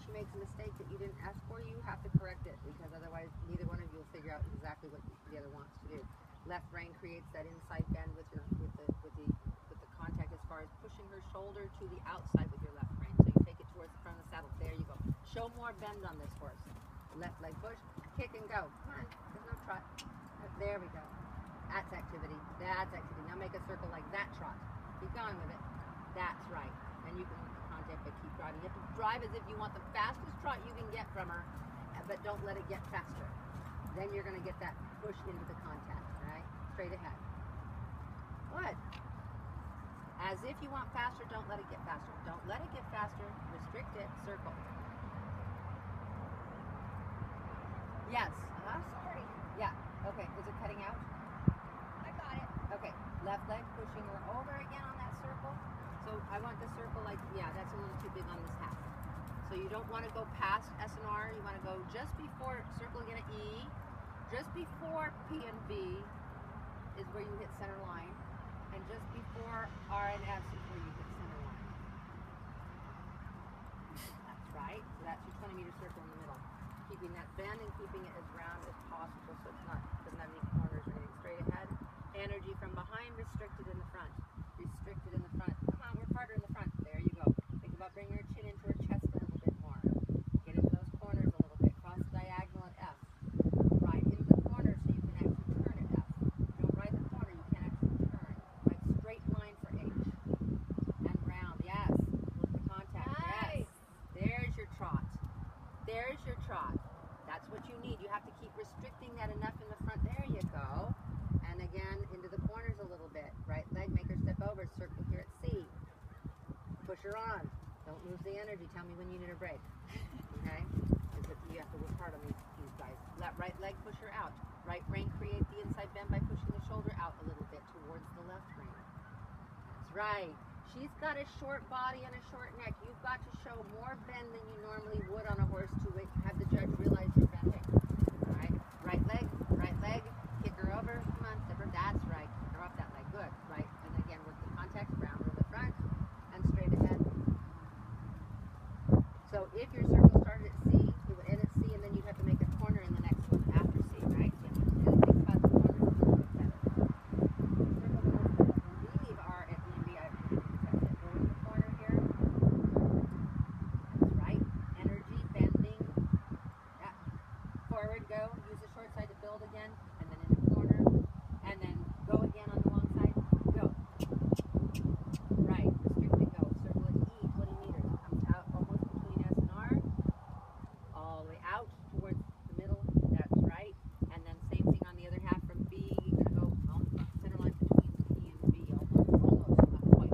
she makes a mistake that you didn't ask for, you have to correct it, because otherwise neither one of you will figure out exactly what the other wants to do. Left rein creates that inside bend with the contact as far as pushing her shoulder to the outside with your left rein. So you take it towards the front of the saddle. There you go. Show more bend on this horse. Left leg push, kick and go. Come on, there's no trot. There we go. That's activity. That's activity. Now make a circle like that trot. Keep going with it. That's right. And you can make the contact, but keep driving. You have to drive as if you want the fastest trot you can get from her, but don't let it get faster. Then you're going to get that push into the contact, right? Straight ahead. Good. As if you want faster, don't let it get faster. Don't let it get faster. Restrict it. Circle. Yes. Sorry. Yeah. Okay. Is it cutting out? I got it. Okay. Left leg pushing her over again on that circle. So I want the circle like, yeah, that's a little too big on this half. So you don't want to go past S and R. You want to go just before, circle again at E. Just before P and V is where you hit center line. And just before R and S is where you hit center line. That's right. So that's your 20-meter circle in the middle. Keeping that bend and keeping it as round as possible so it's not, doesn't have any corners or anything. Straight ahead. Energy from behind, restricted in the front. Restricted in the front. Come on, work harder in the front. There you go. Think about bringing her chin into her chest a little bit more. Get into those corners a little bit. Cross diagonal at F. Ride into the corner so you can actually turn at F. Don't ride the corner, you can't actually turn. Ride straight line for H. And round. Yes. With the contact. Nice. Yes. There's your trot. There's your trot. That's what you need. You have to keep restricting that enough in the front. There you go. And again, into the corners a little bit. Right leg, make her step over. Circle here at C. Push her on. Don't lose the energy. Tell me when you need a break. Okay? You have to work hard on these guys. Right leg, push her out. Right rein, create the inside bend by pushing the shoulder out a little bit towards the left rein. That's right. She's got a short body and a short neck. You've got to show more bend than you normally would on a horse to have the judge realize you're bending. All right? Right leg, kick her over. Come on, step her. That's right. Kick her off that leg. Good. Right. And again, work the contact, round in the front and straight ahead. So if your circle started at C, it would end at C, and then you'd have to make a corner in the next one after C, right? So you have to think about the corners a little bit better. We leave R at the end. I have to test it. Go in the corner here. That's right. Energy, bending. Yeah. Forward, go. Use the short side to build again, and then in the corner, and then go again on the long side. Go. Right. Restrict and go. Circle at E, 20 meters. Comes out almost between S and R. All the way out towards the middle. That's right. And then same thing on the other half from B. You're going to go center line between E and B. Almost. Not quite.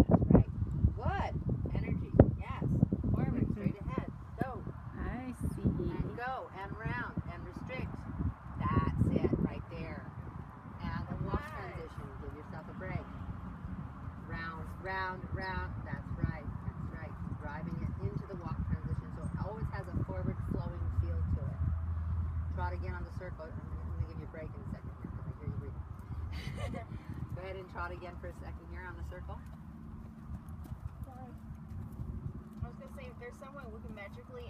That's right. Good. Energy. Yes. Forward. Straight ahead. Go. I see. And go. And round. And restrict. That's it. Right there. And a walk transition. Give yourself a break. Round, round, round. That's right. That's right. Driving it into the walk transition so it always has a forward flowing feel to it. Trot again on the circle. I'm going to give you a break in a second here because I hear you breathing. Go ahead and trot again for a second here on the circle. Sorry. I was gonna say if there's someone we can magically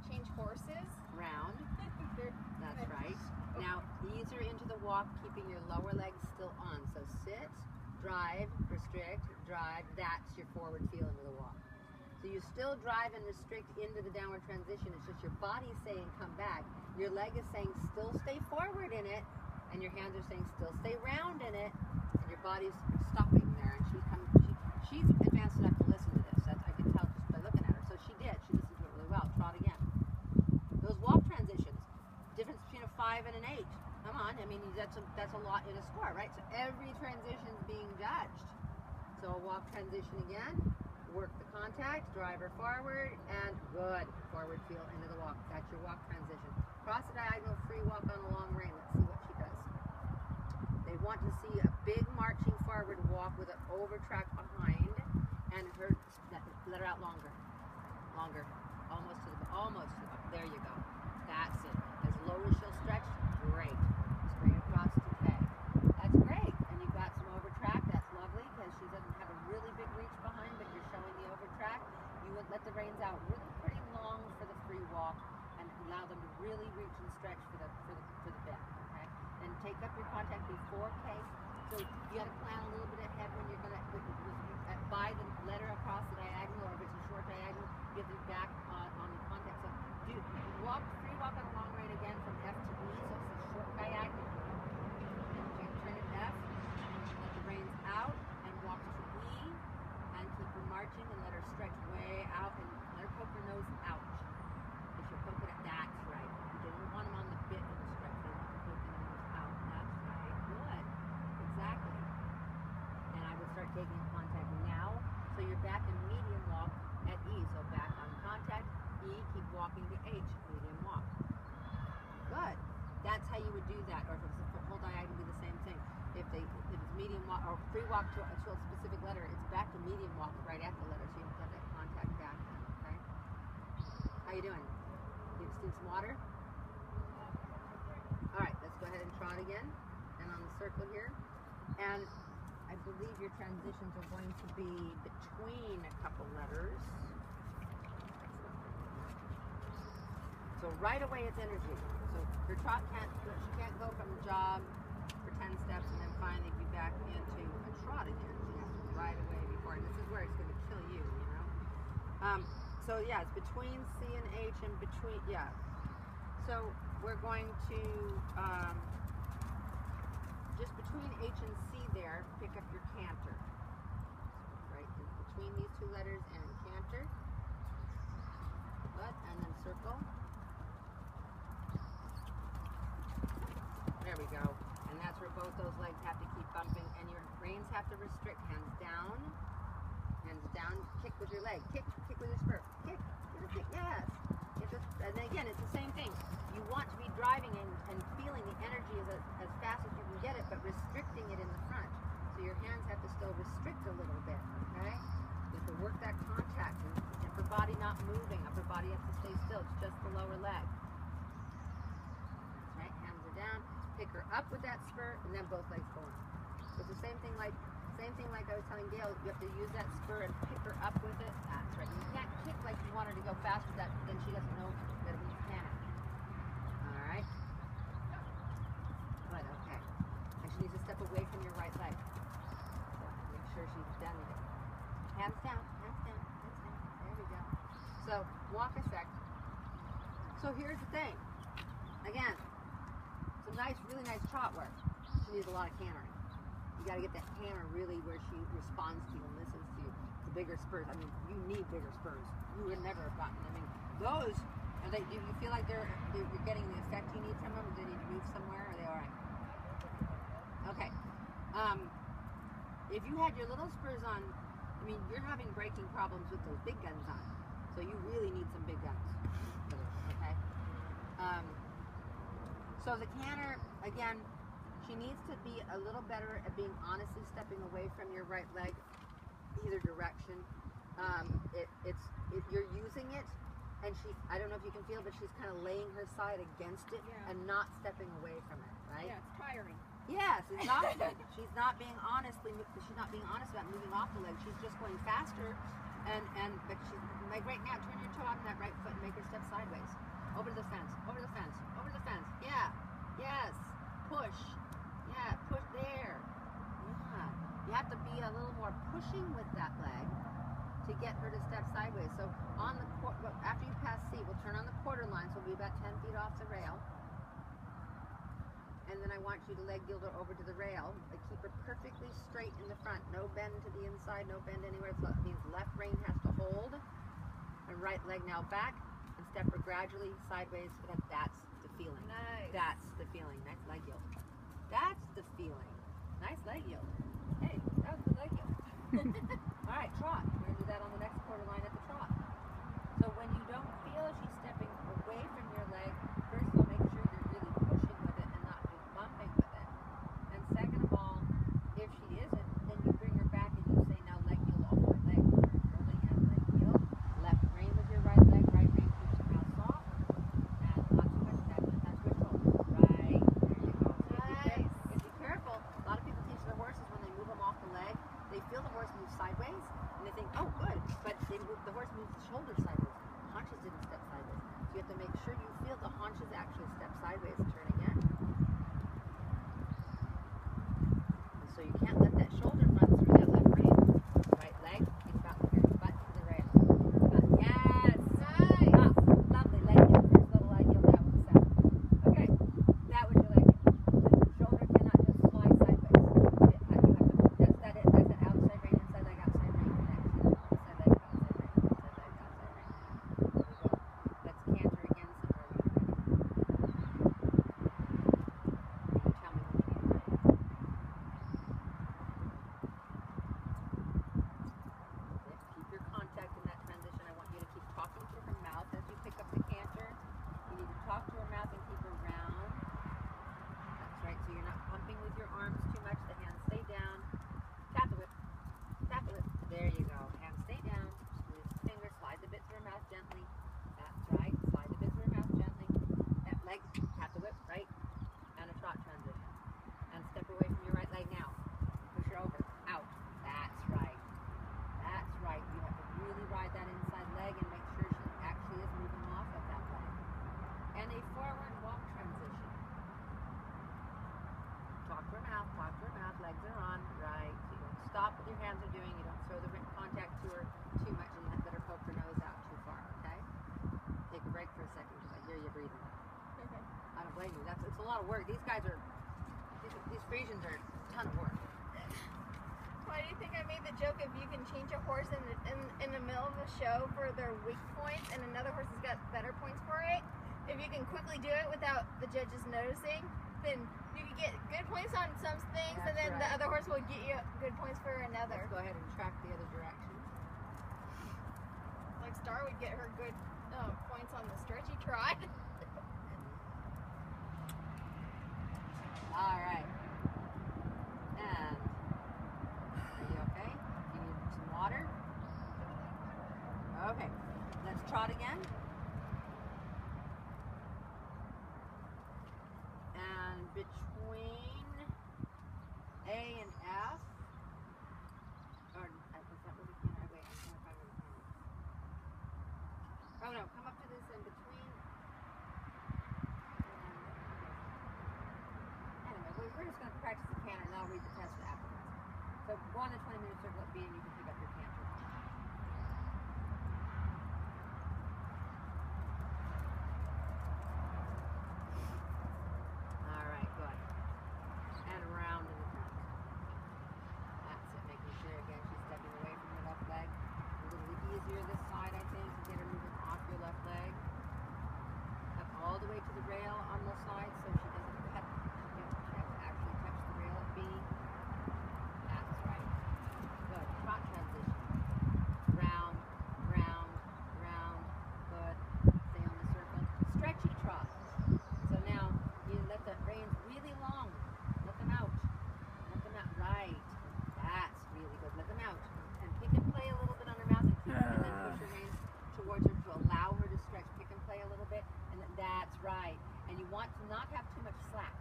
change horses. Round. They're That's right. Now ease her into the walk, keeping your lower legs still on. So sit, drive, restrict, drive. That's your forward feel into the walk. So you still drive and restrict into the downward transition. It's just your body's saying come back. Your leg is saying still stay forward in it. And your hands are saying still stay round in it. And your body's stopping there. And she's advanced enough to listen to this. I can tell just by looking at her. So she did. She listened to it really well. Trot again. Those walk transitions. Difference between a 5 and an 8. Come on. I mean, that's a lot in a sport, right? So every transition is being judged. So a walk transition again. Work the contact, drive her forward, and good. Forward feel into the walk. That's your walk transition. Cross the diagonal, free walk on a long rein. Let's see what she does. They want to see a big marching forward walk with an over track behind, and her let her out longer. Longer. Almost to the there you go. That's it. As low as she'll stretch, great. Straight across to K. That's great. And you've got some over track. That's lovely because she doesn't have a really big reach behind, but you're showing the over track. You would the reins out really pretty long for the free walk and allow them to really reach and stretch for the bit. Okay. Then take up your contact before pace. So you got to plan a little bit ahead when you're gonna by the letter across the diagonal, or if it's a short diagonal, you have to be back on the contact. So do free walk on a long rein again from F to E. So it's a short diagonal. Turn it F, let the reins out, and walk to E, and keep her marching and let her stretch way out and let her poke her nose out. If you're poking it, that's right. You don't want them on the bit in the stretch. They want to poke the nose out. That's right. Good. Exactly. And I would start taking contact now. So you're back in medium walk at E. So back on contact, E, keep walking to H, medium walk. Good. That's how you would do that. Or if it's a whole diagonal, be the same thing. If it's medium walk or free walk to a specific letter, it's back to medium walk right at the letter. So you have that contact back then, okay? How you doing? You just need some water? Alright, let's go ahead and trot again. And on the circle here. And I believe your transitions are going to be between a couple letters. So right away it's energy. So your trot she can't go from jog for 10 steps and then finally be back into a trot again. She has to right away before. And this is where it's going to kill you, you know. So yeah, it's between C and H and between, yeah. So we're going to, just between H and C there, pick up your canter. Right between these two letters and canter. Good, and then circle. There we go. And that's where both those legs have to keep bumping, and your reins have to restrict. Hands down, kick with your leg, kick with your spur, kick, yes. And then again, it's the same thing. You want to be driving and feeling the energy as fast as you can get it, but restricting it in the front. So your hands have to still restrict a little bit, okay? You have to work that contact, and upper body not moving, upper body has to stay still, it's just the lower leg. That's right, hands are down. Pick her up with that spur, and then both legs go on. It's the same thing like I was telling Gail. You have to use that spur and pick her up with it. That's right. You can't kick like you want her to go fast with that, then she doesn't know that it means panic. All right. Good. Okay. And she needs to step away from your right leg. So make sure she's done with it. Hands down. Hands down. Hands down. There we go. So walk a sec. So here's the thing. Again. Some really nice trot work. She needs a lot of cantering. You got to get that canter really where she responds to you and listens to you. The bigger spurs. I mean, you need bigger spurs. You would never have gotten. I mean, those. Do you feel like you're getting the effect you need from them? Do they need to move somewhere? Are they all right? Okay. If you had your little spurs on, I mean, you're having braking problems with those big guns on. So you really need some big guns. Okay. So the canter, again, she needs to be a little better at being honestly stepping away from your right leg, either direction. You're using it, and I don't know if you can feel, but she's kind of laying her side against it and not stepping away from it, right? Yeah, it's tiring. Yes, exhausted. She's not being honest about moving off the leg. She's just going faster, but she's like right now. Turn your toe onto that right foot and make her step sideways. Over to the fence, over the fence, over the fence. Yeah, yes, push. Yeah, push there. Yeah, you have to be a little more pushing with that leg to get her to step sideways. So on the after you pass C, we'll turn on the quarter line, so we'll be about 10 feet off the rail. And then I want you to leg yield her over to the rail, but keep her perfectly straight in the front. No bend to the inside, no bend anywhere. So it means left rein has to hold, and right leg now back. And step her gradually sideways. That's the feeling. Nice. That's the feeling. Nice leg yield. That's the feeling. Nice leg yield. Hey, that was the leg yield. All right, trot. We're going to do that on the next quarter line at the trot. So when you don't feel she's stepping away from your leg, first of all, make sure you're really pushing with it and not just bumping with it. And second of all, if she isn't, then you bring her back and you say, now leg yield over her leg. Holding and leg yield. Left rein with your right leg. Right rein keeps her mouth soft. And not too much attachment. That's good shoulder. Right. There you go. So Nice. if you're careful, a lot of people teach their horses when they move them off the leg, they feel the horse move sideways and they think, oh, good. But the horse shoulders sideways. Haunches didn't step sideways. So you have to make sure you feel the haunches actually step sideways. Turn again. And so you can't let that shoulder run through that left rein. Right leg, think about your butt to the rail. Yes! Nice! Ah, lovely leg yield. First little leg yield, that was set. Okay, that was your leg yield. The shoulder cannot just fly sideways. That's that outside rein, inside leg, outside rein connection. Inside leg, outside rein, inside leg, outside rein. There we go. Let's canter again somewhere when you're ready. You tell me when you need to break. Keep your contact in that transition. I want you to keep talking to her mouth as you pick up the canter. You need to talk to her mouth and keep her round. That's right, so you're not pumping with your arms too much. The hands stay down. Tap the whip. Tap the whip. There you go. Hands stay down. Squeeze the fingers. Slide the bit through her mouth gently. That's right. Slide the bit through her mouth gently. That leg. Tap the whip. Right. And a trot transition. And step away from your right leg now. Push her over. Out. That's right. That's right. You have to really ride that inside leg and make sure she actually is moving off of that leg. And a forward walk transition. Talk to her mouth, legs are on. Right. So you don't stop what your hands are doing. You don't throw the contact to her too much and let her poke her nose out too far, okay? Take a break for a second because I hear you breathing. I don't blame you. It's a lot of work. These guys are, these Frisians are a ton of work. Why do you think I made the joke if you can change a horse in the middle of the show for their weak points and another horse has got better points for it? If you can quickly do it without the judges noticing, then you can get good points on some things, That's and then right. the other horse will get you good points for another. Let's go ahead and track the other direction. Like Star would get her good points on the stretchy trot. All right. And are you okay? Do you need some water? Okay. Let's trot again. And between A and F, or is that what we can? Wait, I'm trying to find where the pen is. Oh no, come up to this in between. Anyway, we're just going to practice the canter and I'll read the test afterwards. So go on the 20-minute circle at B and you can pick up your canter. All right, good. And around in the front. That's it, making sure again she's stepping away from your left leg. A little easier this side, I think, to get her moving off your left leg. Up all the way to the rail on the side so she doesn't cut. She has to actually touch the rail at B. That's right. Good. Trot transition. Round, round, round. Good. Stay on the circle. Stretchy trot. So now you let the reins really long. Let them out. Let them out. Right. That's really good. Let them out. And pick and play a little bit on her mouth and then push her reins towards her to allow her to stretch. Pick and play a little bit. And that's right. And you want to not have too much slack.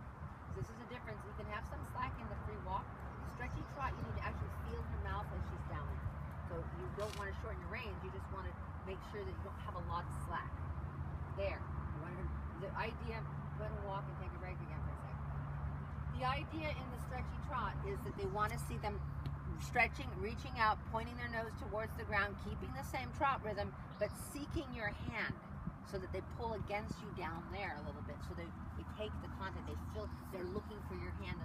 This is a difference. You can have some slack in the free walk. Stretchy trot, you need to actually feel her mouth as she's down there. So you don't want to shorten your reins. You just want to make sure that you don't have a lot of slack. There. You want to, the idea, go ahead and walk and take a break again for a second. The idea in the stretchy trot is that they want to see them stretching, reaching out, pointing their nose towards the ground, keeping the same trot rhythm, but seeking your hand so that they pull against you down there a little bit. So they take the contact, they feel, they're looking for your hand.